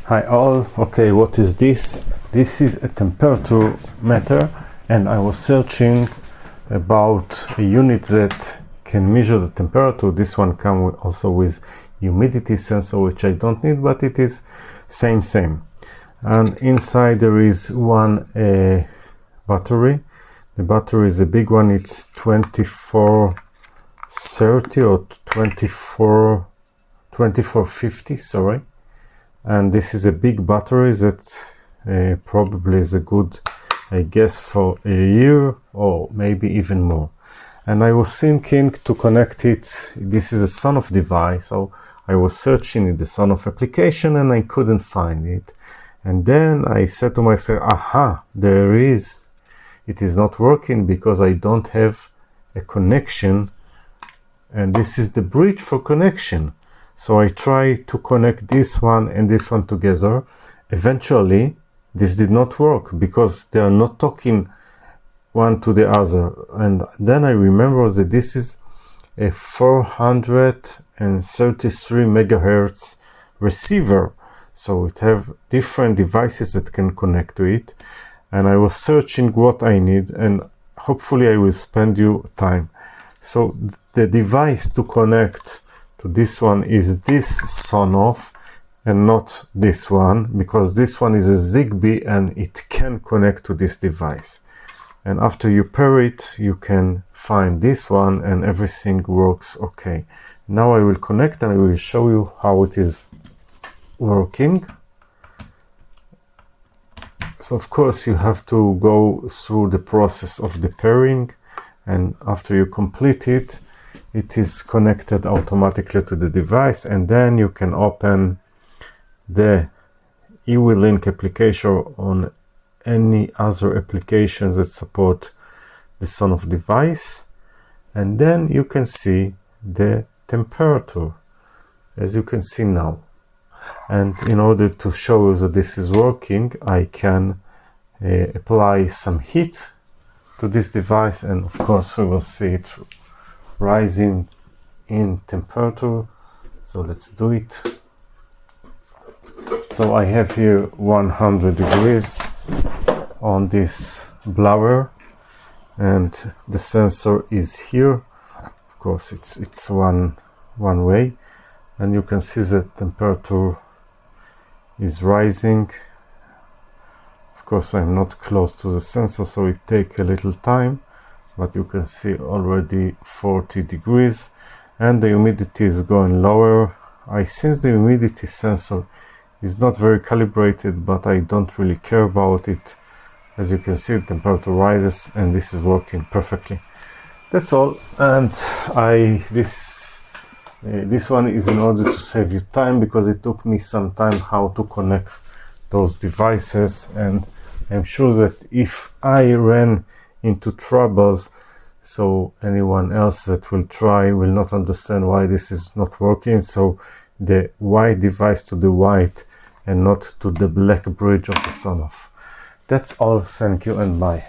Hi all. Okay, what is this? This is a temperature meter, and I was searching about a unit that can measure the temperature. This one comes also with humidity sensor, which I don't need, but it is same. And inside there is one battery. The battery is a big one. It's 2430 or 2450, sorry. And this is a big battery that probably is a good, I guess, for a year or maybe even more. And I was thinking to connect it. This is a Sonoff device, so I was searching in the Sonoff application and I couldn't find it. And then I said to myself, aha, there is. It is not working because I don't have a connection, and this is the bridge for connection. So I tried to connect this one and this one together. Eventually, this did not work because they are not talking one to the other. And then I remember that this is a 433 megahertz receiver. So it have different devices that can connect to it. And I was searching what I need, and hopefully I will spend you time. So the device to connect to this one is this Sonoff and not this one, because this one is a Zigbee and it can connect to this device. And after you pair it, you can find this one and everything works okay. Now I will connect and I will show you how it is working. So of course you have to go through the process of the pairing, and after you complete it, it is connected automatically to the device, and then you can open the eWeLink application on any other applications that support the Sonoff device, and then you can see the temperature as you can see now. And in order to show you that this is working, I can apply some heat to this device, and of course we will see it rising in temperature. So let's do it. So I have here 100 degrees on this blower, and the sensor is here. Of course it's one way, and you can see the temperature is rising. Of course I'm not close to the sensor, so it takes a little time, but you can see already 40 degrees, and the humidity is going lower. Since the humidity sensor is not very calibrated, but I don't really care about it. As you can see, the temperature rises and this is working perfectly. That's all. And this one is in order to save you time, because it took me some time how to connect those devices, and I'm sure that if I ran into troubles, so anyone else that will try will not understand why this is not working. So the white device to the white and not to the black bridge of the Sonoff. That's all. Thank you and bye.